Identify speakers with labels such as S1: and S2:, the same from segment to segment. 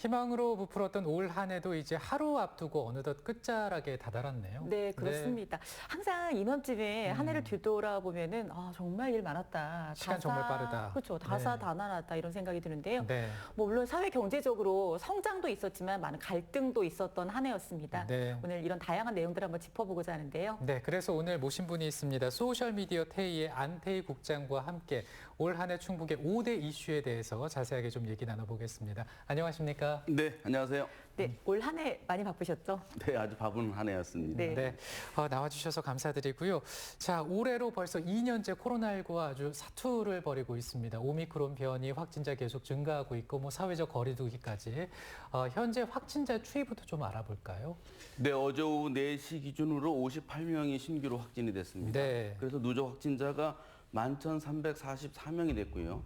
S1: 희망으로 부풀었던 올 한 해도 이제 하루 앞두고 어느덧 끝자락에 다다랐네요.
S2: 네, 그렇습니다. 항상 이맘쯤에 한 해를 뒤돌아보면은 정말 일 많았다.
S1: 시간 정말 빠르다.
S2: 그렇죠.
S1: 네.
S2: 다사다난하다 이런 생각이 드는데요.
S1: 네.
S2: 뭐 물론 사회 경제적으로 성장도 있었지만 많은 갈등도 있었던 한 해였습니다.
S1: 네.
S2: 오늘 이런 다양한 내용들을 한번 짚어보고자 하는데요.
S1: 네, 그래서 오늘 모신 분이 있습니다. 소셜미디어 태희의 안태희 국장과 함께 올 한 해 충북의 5대 이슈에 대해서 자세하게 좀 얘기 나눠보겠습니다. 안녕하십니까?
S3: 네, 안녕하세요.
S2: 네, 올 한 해 많이 바쁘셨죠?
S3: 네, 아주 바쁜 한 해였습니다.
S2: 네.
S1: 네, 나와주셔서 감사드리고요. 자, 올해로 벌써 2년째 코로나19와 아주 사투를 벌이고 있습니다. 오미크론 변이 확진자 계속 증가하고 있고, 뭐 사회적 거리두기까지. 현재 확진자 추이부터 좀 알아볼까요?
S3: 네, 어제 오후 4시 기준으로 58명이 신규로 확진이 됐습니다.
S1: 네.
S3: 그래서 누적 확진자가 11,344명이 됐고요.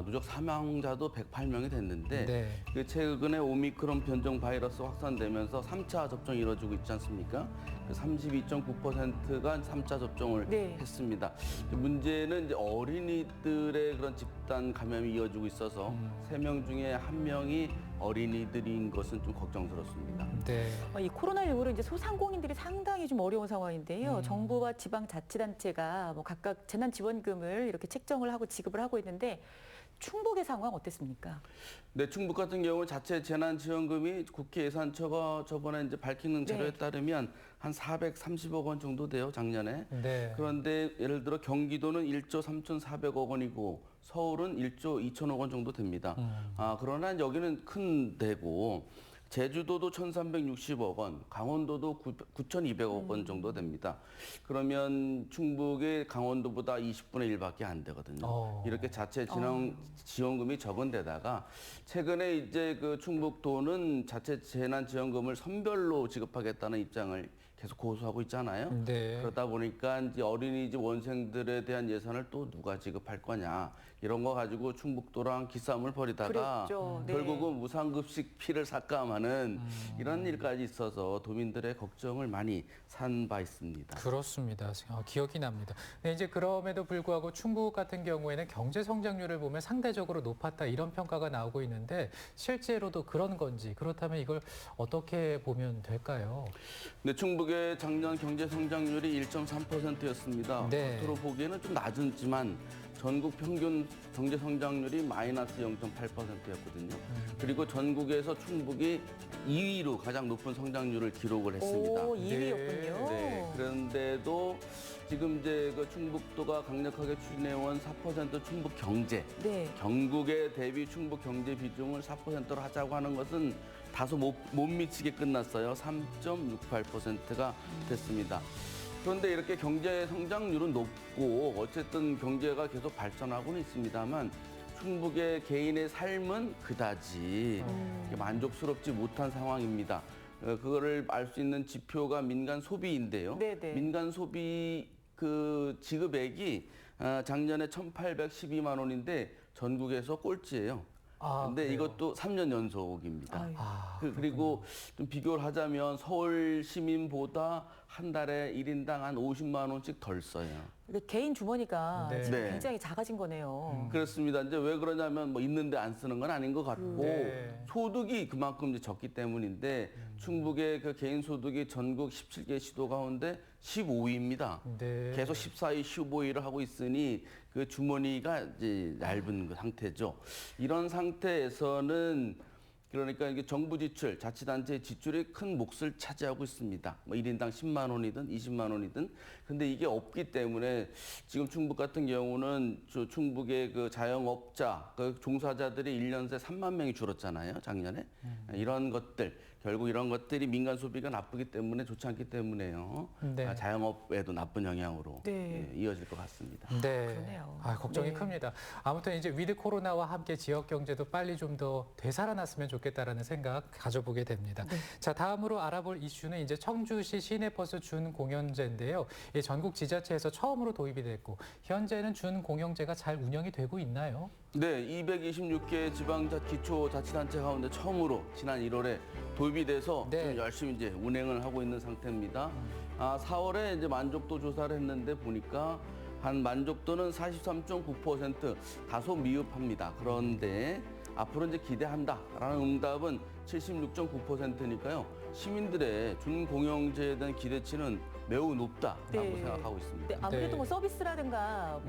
S3: 누적 사망자도 108명이 됐는데
S1: 네.
S3: 그 최근에 오미크론 변종 바이러스 확산되면서 3차 접종이 이루어지고 있지 않습니까? 32.9%가 3차 접종을
S2: 네.
S3: 했습니다. 문제는 이제 어린이들의 그런 집단 감염이 이어지고 있어서 3명 중에 1명이 어린이들인 것은 좀 걱정스럽습니다.
S1: 네.
S2: 이 코로나19로 이제 소상공인들이 상당히 좀 어려운 상황인데요. 정부와 지방자치단체가 뭐 각각 재난지원금을 이렇게 책정을 하고 지급을 하고 있는데 충북의 상황 어땠습니까?
S3: 네, 충북 같은 경우는 자체 재난지원금이 국회 예산처가 저번에 이제 밝히는 자료에
S2: 네.
S3: 따르면 한 430억 원 정도 돼요, 작년에.
S1: 네.
S3: 그런데 예를 들어 경기도는 1조 3,400억 원이고 서울은 1조 2천억 원 정도 됩니다. 그러나 여기는 큰 데고 제주도도 1,360억 원, 강원도도 9,200억 원 정도 됩니다. 그러면 충북의 강원도보다 20분의 1밖에 안 되거든요. 이렇게 자체 지원금이 적은 데다가 최근에 이제 그 충북도는 자체 재난지원금을 선별로 지급하겠다는 입장을 계속 고수하고 있잖아요.
S1: 네.
S3: 그러다 보니까 이제 어린이집 원생들에 대한 예산을 또 누가 지급할 거냐 이런 거 가지고 충북도랑 기싸움을 벌이다가
S2: 그랬죠. 네.
S3: 결국은 무상급식 피를 삭감하는 이런 일까지 있어서 도민들의 걱정을 많이 산 바 있습니다.
S1: 그렇습니다. 기억이 납니다. 네, 이제 그럼에도 불구하고 충북 같은 경우에는 경제 성장률을 보면 상대적으로 높았다 이런 평가가 나오고 있는데 실제로도 그런 건지 그렇다면 이걸 어떻게 보면 될까요?
S3: 네, 충북의 작년 경제 성장률이 1.3%였습니다.
S1: 네.
S3: 겉으로 보기에는 좀 낮았지만 전국 평균 경제 성장률이 마이너스 0.8%였거든요. 그리고 전국에서 충북이 2위로 가장 높은 성장률을 기록을 했습니다.
S2: 오, 2위였군요.
S3: 네, 그런데도 지금 이제 그 충북도가 강력하게 추진해온 4% 충북 경제,
S2: 네.
S3: 경국의 대비 충북 경제 비중을 4%로 하자고 하는 것은 다소 못 미치게 끝났어요. 3.68%가 됐습니다. 그런데 이렇게 경제 성장률은 높고 어쨌든 경제가 계속 발전하고는 있습니다만 충북의 개인의 삶은 그다지 만족스럽지 못한 상황입니다. 그거를 알 수 있는 지표가 민간 소비인데요.
S2: 네네.
S3: 민간 소비 그 지급액이 작년에 1,812만 원인데 전국에서 꼴찌예요. 근데
S1: 그래요?
S3: 이것도 3년 연속입니다.
S2: 아유.
S3: 그리고 좀 비교를 하자면 서울 시민보다 한 달에 1인당 한 50만 원씩 덜 써요.
S2: 근데 개인 주머니가
S1: 네.
S2: 지금
S3: 네.
S2: 굉장히 작아진 거네요.
S3: 그렇습니다. 이제 왜 그러냐면 뭐 있는데 안 쓰는 건 아닌 것 같고
S1: 네.
S3: 소득이 그만큼 이제 적기 때문인데 충북의 그 개인 소득이 전국 17개 시도 가운데 15위입니다.
S1: 네.
S3: 계속 14위, 15위를 하고 있으니 그 주머니가 이제 얇은 그 상태죠. 이런 상태에서는 그러니까 이게 정부 지출, 자치단체 지출이 큰 몫을 차지하고 있습니다. 뭐 1인당 10만 원이든 20만 원이든. 근데 이게 없기 때문에 지금 충북 같은 경우는 충북의 그 자영업자, 그 종사자들이 1년 새 3만 명이 줄었잖아요, 작년에. 이런 것들, 결국 이런 것들이 민간 소비가 나쁘기 때문에 좋지 않기 때문에요.
S1: 네.
S3: 자영업에도 나쁜 영향으로
S2: 네.
S3: 이어질 것 같습니다.
S1: 네.
S2: 그러네요.
S1: 걱정이
S2: 네.
S1: 큽니다. 아무튼 이제 위드 코로나와 함께 지역 경제도 빨리 좀 더 되살아났으면 좋겠다라는 생각 가져보게 됩니다. 자, 다음으로 알아볼 이슈는 이제 청주시 시내버스 준공영제인데요. 이 전국 지자체에서 처음으로 도입이 됐고 현재는 준공영제가 잘 운영이 되고 있나요?
S3: 네, 226개 기초자치단체 가운데 처음으로 지난 1월에 도입이 돼서
S1: 네.
S3: 지금 열심히 이제 운행을 하고 있는 상태입니다. 4월에 이제 만족도 조사를 했는데 보니까 한 만족도는 43.9%, 다소 미흡합니다. 그런데 앞으로 이제 기대한다라는 응답은 76.9%니까요. 시민들의 준공영제에 대한 기대치는 매우 높다라고
S2: 네.
S3: 생각하고 있습니다.
S2: 네, 아무래도
S1: 네.
S2: 뭐 서비스라든가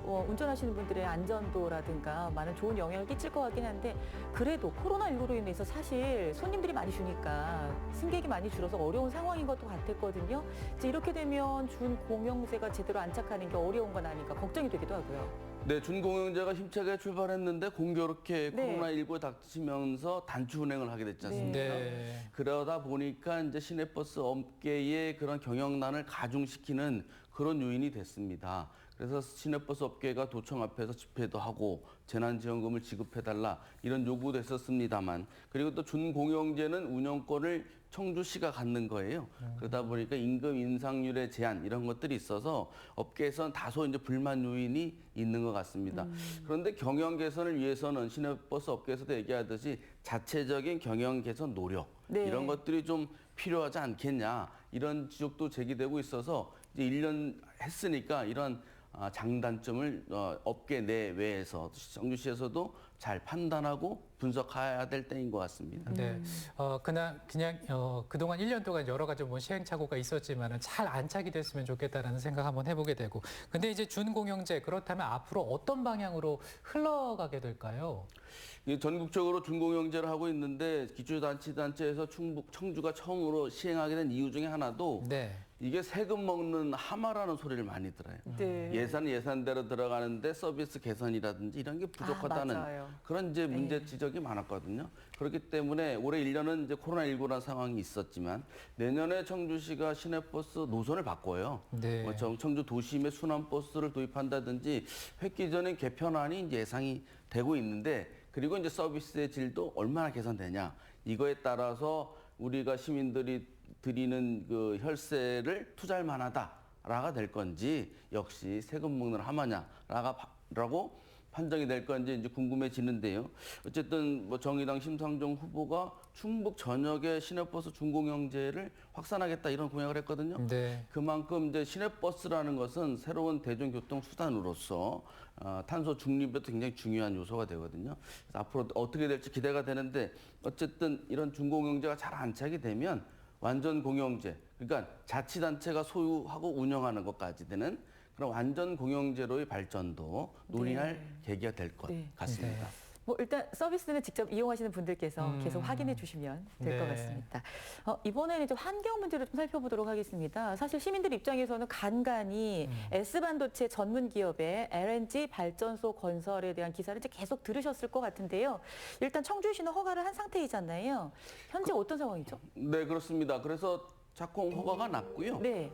S2: 운전하시는 분들의 안전도라든가 많은 좋은 영향을 끼칠 것 같긴 한데 그래도 코로나19로 인해서 사실 손님들이 많이 주니까 승객이 많이 줄어서 어려운 상황인 것도 같았거든요. 이제 이렇게 되면 준공영제가 제대로 안착하는 게 어려운 건 아닌가 걱정이 되기도 하고요.
S3: 네, 준공영제가 힘차게 출발했는데 공교롭게
S2: 네.
S3: 코로나19에 닥치면서 단축 운행을 하게 됐지 않습니까?
S1: 네.
S3: 그러다 보니까 이제 시내버스 업계의 그런 경영난을 가중시키는 그런 요인이 됐습니다. 그래서 시내버스 업계가 도청 앞에서 집회도 하고 재난지원금을 지급해달라 이런 요구도 했었습니다만 그리고 또 준공영제는 운영권을 청주시가 갖는 거예요. 그러다 보니까 임금 인상률의 제한 이런 것들이 있어서 업계에서는 다소 이제 불만 요인이 있는 것 같습니다. 그런데 경영 개선을 위해서는 시내버스 업계에서도 얘기하듯이 자체적인 경영 개선 노력
S2: 네.
S3: 이런 것들이 좀 필요하지 않겠냐 이런 지적도 제기되고 있어서 이제 1년 했으니까 이런 장단점을 업계 내외에서 청주시에서도 잘 판단하고 분석해야 될 때인 것 같습니다.
S1: 네. 그냥 그동안 1년 동안 여러 가지 뭐 시행착오가 있었지만은 잘 안착이 됐으면 좋겠다라는 생각 한번 해보게 되고. 근데 이제 준공영제 그렇다면 앞으로 어떤 방향으로 흘러가게 될까요?
S3: 전국적으로 준공영제를 하고 있는데 기초자치단체에서 청주가 처음으로 시행하게 된 이유 중에 하나도
S1: 네.
S3: 이게 세금 먹는 하마라는 소리를 많이 들어요.
S2: 네.
S3: 예산대로 들어가는데 서비스 개선이라든지 이런 게 부족하다는
S2: 맞아요.
S3: 그런 이제 문제 지적이 많았거든요. 그렇기 때문에 올해 1년은 이제 코로나19라는 상황이 있었지만 내년에 청주시가 시내버스 노선을 바꿔요.
S1: 네.
S3: 뭐 청주 도심에 순환버스를 도입한다든지 획기적인 개편안이 이제 예상이 되고 있는데 그리고 이제 서비스의 질도 얼마나 개선되냐 이거에 따라서 우리가 시민들이 드리는 그 혈세를 투자할 만하다라가 될 건지 역시 세금 먹는 하마냐라고 판정이 될 건지 이제 궁금해지는데요. 어쨌든 뭐 정의당 심상정 후보가 충북 전역에 시내버스 준공영제를 확산하겠다 이런 공약을 했거든요.
S1: 네.
S3: 그만큼 이제 시내버스라는 것은 새로운 대중교통 수단으로서 탄소 중립에도 굉장히 중요한 요소가 되거든요. 그래서 앞으로 어떻게 될지 기대가 되는데 어쨌든 이런 준공영제가 잘 안착이 되면 완전 공영제, 그러니까 자치단체가 소유하고 운영하는 것까지 되는 그런 완전 공영제로의 발전도 논의할 계기가 될 것
S2: 네.
S3: 같습니다.
S2: 뭐 일단 서비스는 직접 이용하시는 분들께서 계속 확인해 주시면 될 것
S1: 네.
S2: 같습니다. 이번에는 좀 환경 문제를 좀 살펴보도록 하겠습니다. 사실 시민들 입장에서는 간간히 S반도체 전문 기업의 LNG 발전소 건설에 대한 기사를 이제 계속 들으셨을 것 같은데요. 일단 청주시는 허가를 한 상태이잖아요. 현재 어떤 상황이죠?
S3: 네, 그렇습니다. 그래서 착공 허가가 났고요.
S2: 네.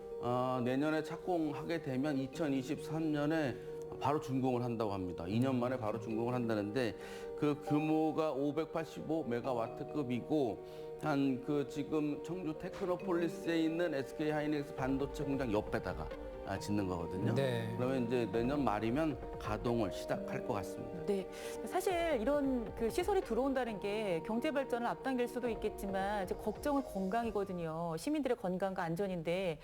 S3: 내년에 착공하게 되면 2023년에 바로 준공을 한다고 합니다. 2년 만에 바로 준공을 한다는데 그 규모가 585메가와트급이고 한 그 지금 청주 테크노폴리스에 있는 SK 하이닉스 반도체 공장 옆에다가 짓는 거거든요.
S1: 네.
S3: 그러면 이제 내년 말이면 가동을 시작할 것 같습니다.
S2: 네, 사실 이런 그 시설이 들어온다는 게 경제 발전을 앞당길 수도 있겠지만 이제 걱정은 건강이거든요. 시민들의 건강과 안전인데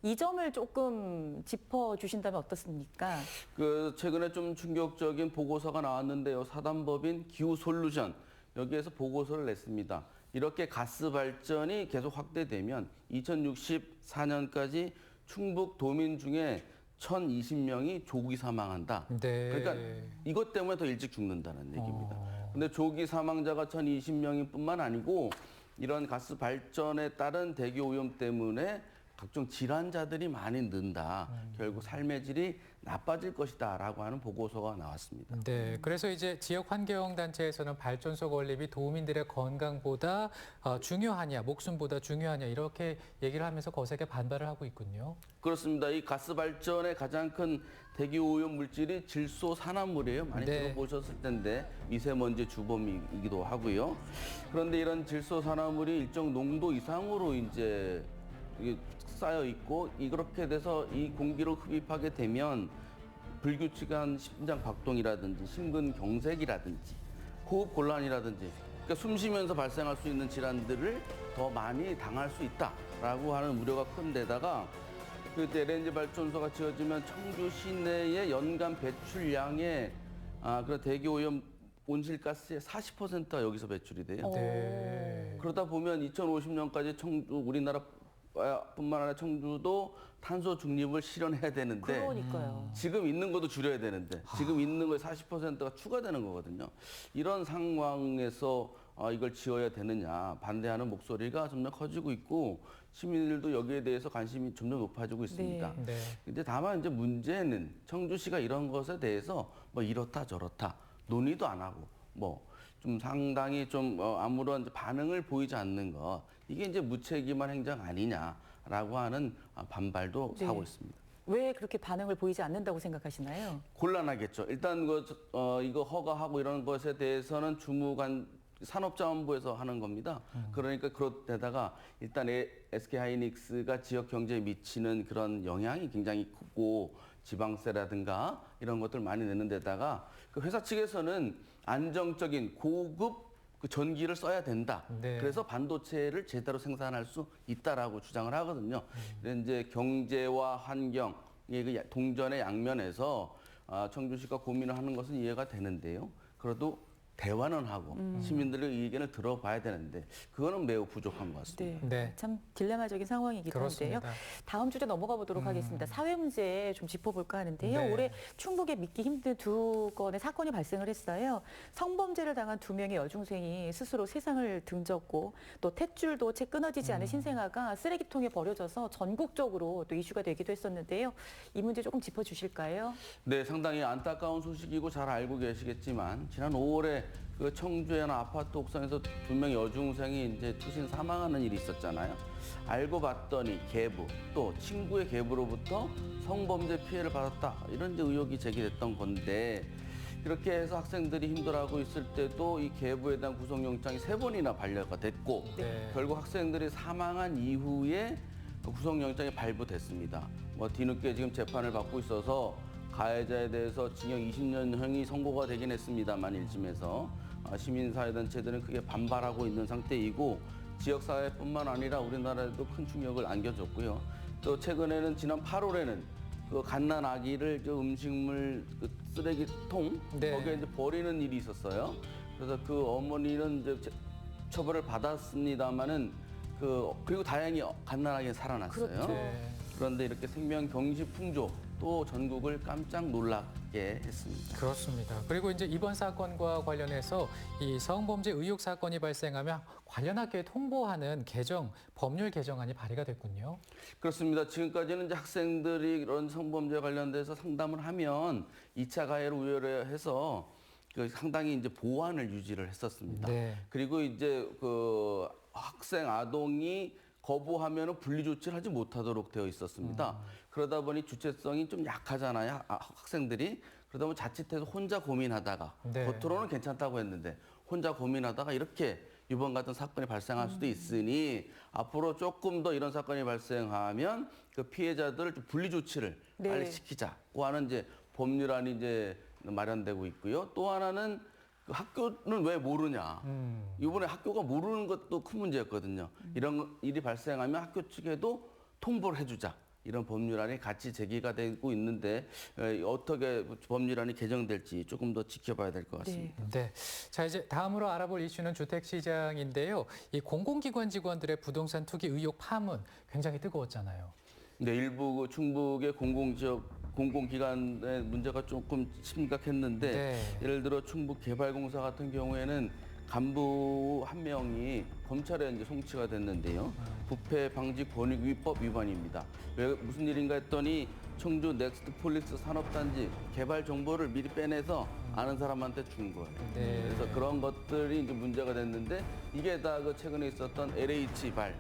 S2: 이 점을 조금 짚어주신다면 어떻습니까?
S3: 그 최근에 좀 충격적인 보고서가 나왔는데요. 사단법인 기후솔루션 여기에서 보고서를 냈습니다. 이렇게 가스 발전이 계속 확대되면 2064년까지 충북 도민 중에 1,020명이 조기 사망한다.
S1: 네.
S3: 그러니까 이것 때문에 더 일찍 죽는다는 얘기입니다. 근데 조기 사망자가 1,020명일 뿐만 아니고 이런 가스 발전에 따른 대기 오염 때문에 각종 질환자들이 많이 는다. 결국 삶의 질이 나빠질 것이다라고 하는 보고서가 나왔습니다.
S1: 네, 그래서 이제 지역 환경단체에서는 발전소 건립이 도민들의 건강보다 중요하냐, 목숨보다 중요하냐 이렇게 얘기를 하면서 거세게 반발을 하고 있군요.
S3: 그렇습니다. 이 가스 발전의 가장 큰 대기 오염 물질이 질소 산화물이에요. 많이
S1: 네.
S3: 들어보셨을 텐데 미세먼지 주범이기도 하고요. 그런데 이런 질소 산화물이 일정 농도 이상으로 이제 이게 쌓여 있고 이렇게 돼서 이 공기를 흡입하게 되면 불규칙한 심장 박동이라든지 심근경색이라든지 호흡 곤란이라든지 그러니까 숨 쉬면서 발생할 수 있는 질환들을 더 많이 당할 수 있다라고 하는 우려가 큰 데다가 그 LNG 발전소가 지어지면 청주 시내의 연간 배출량의 그런 대기 오염 온실가스의 40%가 여기서 배출이 돼요.
S1: 네.
S3: 그러다 보면 2050년까지 청주 우리나라뿐만 아니라 청주도 탄소 중립을 실현해야 되는데
S2: 그러니까요.
S3: 지금 있는 것도 줄여야 되는데 지금 있는 거에 40%가 추가되는 거거든요. 이런 상황에서 이걸 지어야 되느냐 반대하는 목소리가 점점 커지고 있고 시민들도 여기에 대해서 관심이 점점 높아지고 있습니다.
S2: 네.
S1: 네.
S3: 근데 다만 이제 문제는 청주시가 이런 것에 대해서 뭐 이렇다 저렇다 논의도 안 하고 뭐 좀 상당히 좀 아무런 반응을 보이지 않는 것 이게 이제 무책임한 행정 아니냐라고 하는 반발도
S2: 네.
S3: 사고 있습니다.
S2: 왜 그렇게 반응을 보이지 않는다고 생각하시나요?
S3: 곤란하겠죠. 일단 이거 허가하고 이런 것에 대해서는 주무관 산업자원부에서 하는 겁니다. 그러니까 그런데다가 일단 SK하이닉스가 지역 경제에 미치는 그런 영향이 굉장히 크고 지방세라든가 이런 것들 많이 내는 데다가 그 회사 측에서는 안정적인 고급 그 전기를 써야 된다.
S1: 네.
S3: 그래서 반도체를 제대로 생산할 수 있다라고 주장을 하거든요. 그래서 이제 경제와 환경의 그 동전의 양면에서 청주시가 고민을 하는 것은 이해가 되는데요. 그래도 대화는 하고 시민들의 의견을 들어봐야 되는데 그거는 매우 부족한 것 같습니다.
S2: 네.
S1: 네.
S2: 참 딜레마적인 상황이기도
S1: 그렇습니다.
S2: 한데요. 다음 주제 넘어가 보도록 하겠습니다. 사회 문제 좀 짚어볼까 하는데요.
S1: 네.
S2: 올해 충북에 믿기 힘든 두 건의 사건이 발생을 했어요. 성범죄를 당한 두 명의 여중생이 스스로 세상을 등졌고 또 탯줄도 채 끊어지지 않은 신생아가 쓰레기통에 버려져서 전국적으로 또 이슈가 되기도 했었는데요. 이 문제 조금 짚어주실까요?
S3: 네, 상당히 안타까운 소식이고 잘 알고 계시겠지만 지난 5월에 그 청주의 한 아파트 옥상에서 두 명의 여중생이 이제 투신 사망하는 일이 있었잖아요. 알고 봤더니 계부 또 친구의 계부로부터 성범죄 피해를 받았다 이런 이제 의혹이 제기됐던 건데 그렇게 해서 학생들이 힘들어하고 있을 때도 이 계부에 대한 구속영장이 3번이나 발려가 됐고
S1: 네.
S3: 결국 학생들이 사망한 이후에 구속영장이 발부됐습니다. 뭐 뒤늦게 지금 재판을 받고 있어서 가해자에 대해서 징역 20년형이 선고가 되긴 했습니다만 1심에서 시민사회단체들은 크게 반발하고 있는 상태이고 지역사회뿐만 아니라 우리나라에도 큰 충격을 안겨줬고요. 또 최근에는 지난 8월에는 그 갓난 아기를 저 음식물 그 쓰레기통
S1: 네.
S3: 거기에 이제 버리는 일이 있었어요. 그래서 그 어머니는 이제 처벌을 받았습니다만은 그리고 다행히 갓난 아기는 살아났어요.
S2: 그렇죠.
S1: 네.
S3: 그런데 이렇게 생명 경시 풍조 또 전국을 깜짝 놀라게 했습니다.
S1: 그렇습니다. 그리고 이제 이번 사건과 관련해서 이 성범죄 의혹 사건이 발생하면 관련 학교에 통보하는 법률 개정안이 발의가 됐군요.
S3: 그렇습니다. 지금까지는 이제 학생들이 이런 성범죄 관련돼서 상담을 하면 2차 가해를 우려해서 그 상당히 이제 보완을 유지를 했었습니다.
S1: 네.
S3: 그리고 이제 그 학생 아동이 거부하면 분리 조치를 하지 못하도록 되어 있었습니다. 그러다 보니 주체성이 좀 약하잖아요, 학생들이. 그러다 보니 자칫해서 혼자 고민하다가
S1: 네.
S3: 겉으로는 괜찮다고 했는데 혼자 고민하다가 이렇게 이번 같은 사건이 발생할 수도 있으니 앞으로 조금 더 이런 사건이 발생하면 그 피해자들을 좀 분리 조치를
S2: 네.
S3: 빨리 시키자고 하는 이제 법률안이 이제 마련되고 있고요. 또 하나는 그 학교는 왜 모르냐. 이번에 학교가 모르는 것도 큰 문제였거든요. 이런 일이 발생하면 학교 측에도 통보를 해주자. 이런 법률안이 같이 제기가 되고 있는데 어떻게 법률안이 개정될지 조금 더 지켜봐야 될 것 같습니다.
S1: 네. 자, 이제 다음으로 알아볼 이슈는 주택시장인데요. 이 공공기관 직원들의 부동산 투기 의혹 파문 굉장히 뜨거웠잖아요.
S3: 네, 일부 그 충북의 공공기관의 문제가 조금 심각했는데
S1: 네.
S3: 예를 들어 충북개발공사 같은 경우에는 간부 한 명이 검찰에 이제 송치가 됐는데요. 부패 방지 권익위법 위반입니다. 왜 무슨 일인가 했더니 청주 넥스트 폴리스 산업단지 개발 정보를 미리 빼내서 아는 사람한테 준 거예요.
S1: 네.
S3: 그래서 그런 것들이 이제 문제가 됐는데 이게 다 그 최근에 있었던 LH 발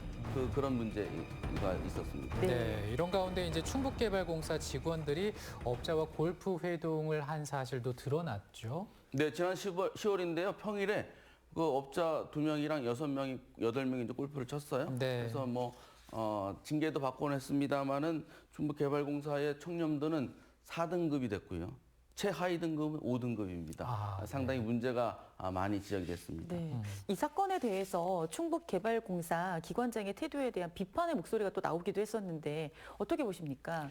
S3: 그런 문제가 있었습니다.
S1: 네. 이런 가운데 이제 충북개발공사 직원들이 업자와 골프 회동을 한 사실도 드러났죠.
S3: 네, 지난 10월인데요. 평일에 그 업자 2명이랑 6명이 8명이 이제 골프를 쳤어요.
S1: 네.
S3: 그래서 뭐 징계도 받곤 했습니다만은 충북개발공사의 청렴도는 4등급이 됐고요. 최하위 등급은 5등급입니다. 상당히 문제가 많이 지적이 됐습니다.
S2: 네. 이 사건에 대해서 충북개발공사 기관장의 태도에 대한 비판의 목소리가 또 나오기도 했었는데 어떻게 보십니까?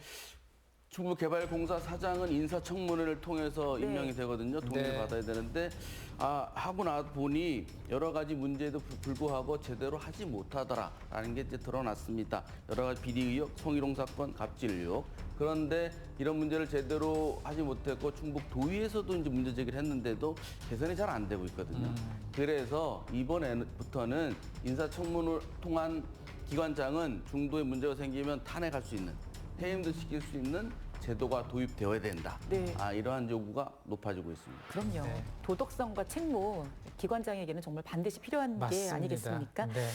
S3: 충북개발공사 사장은 인사청문회를 통해서
S2: 네.
S3: 임명이 되거든요. 동의를
S1: 네.
S3: 받아야 되는데 하고 나 보니 여러 가지 문제에도 불구하고 제대로 하지 못하더라라는 게 이제 드러났습니다. 여러 가지 비리 의혹, 성희롱 사건, 갑질 의혹. 그런데 이런 문제를 제대로 하지 못했고 충북도의에서도 이제 문제 제기를 했는데도 개선이 잘 안 되고 있거든요. 그래서 이번에부터는 인사청문을 통한 기관장은 중도에 문제가 생기면 탄핵할 수 있는, 해임도 시킬 수 있는 제도가 도입되어야 된다.
S2: 네.
S3: 이러한 요구가 높아지고 있습니다.
S2: 그럼요.
S1: 네.
S2: 도덕성과 책무, 기관장에게는 정말 반드시 필요한 게
S1: 맞습니다.
S2: 아니겠습니까?
S1: 네.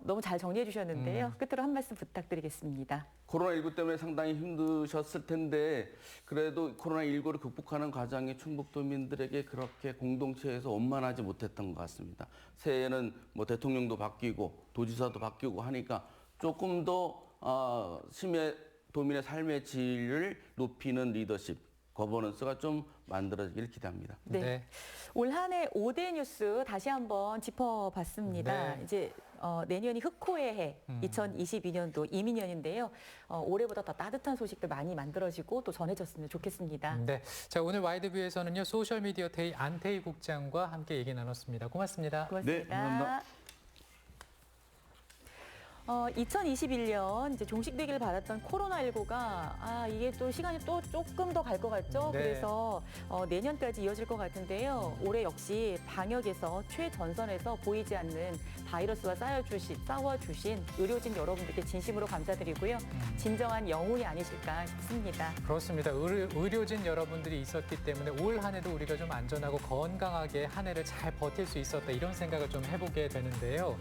S2: 너무 잘 정리해 주셨는데요. 끝으로 한 말씀 부탁드리겠습니다.
S3: 코로나19 때문에 상당히 힘드셨을 텐데 그래도 코로나19를 극복하는 과정에 충북도민들에게 그렇게 공동체에서 원만하지 못했던 것 같습니다. 새해에는 뭐 대통령도 바뀌고 도지사도 바뀌고 하니까 조금 더 도민의 삶의 질을 높이는 리더십, 거버넌스가 좀 만들어지기를 기대합니다.
S2: 네.
S1: 네.
S2: 올 한 해 5대 뉴스 다시 한번 짚어봤습니다.
S1: 네.
S2: 이제 내년이 흑호의 해, 2022년도 이민년인데요. 올해보다 더 따뜻한 소식들 많이 만들어지고 또 전해졌으면 좋겠습니다.
S1: 네. 자, 오늘 와이드뷰에서는요, 소셜미디어 데이 안태희 국장과 함께 얘기 나눴습니다. 고맙습니다.
S2: 고맙습니다.
S3: 네, 감사합니다.
S2: 2021년 이제 종식되기를 바랐던 코로나19가 이게 또 시간이 또 조금 더 갈 것 같죠?
S1: 네.
S2: 그래서 내년까지 이어질 것 같은데요. 올해 역시 방역에서 최전선에서 보이지 않는 바이러스와 싸워주신 의료진 여러분들께 진심으로 감사드리고요. 진정한 영웅이 아니실까 싶습니다.
S1: 그렇습니다. 의료진 여러분들이 있었기 때문에 올 한 해도 우리가 좀 안전하고 건강하게 한 해를 잘 버틸 수 있었다 이런 생각을 좀 해보게 되는데요.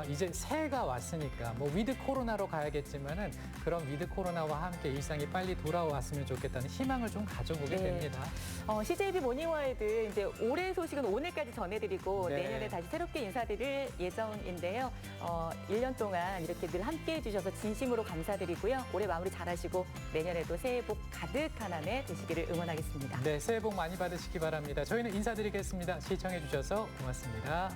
S1: 이제 새해가 왔으니까 뭐 위드 코로나로 가야겠지만은 그런 위드 코로나와 함께 일상이 빨리 돌아왔으면 좋겠다는 희망을 좀 가져보게
S2: 네.
S1: 됩니다.
S2: CJB 모닝와이드 이제 올해 소식은 오늘까지 전해드리고
S1: 네.
S2: 내년에 다시 새롭게 인사드릴 예정인데요. 1년 동안 이렇게 늘 함께해 주셔서 진심으로 감사드리고요. 올해 마무리 잘하시고 내년에도 새해 복 가득한 한 해 되시기를 응원하겠습니다.
S1: 네, 새해 복 많이 받으시기 바랍니다. 저희는 인사드리겠습니다. 시청해 주셔서 고맙습니다.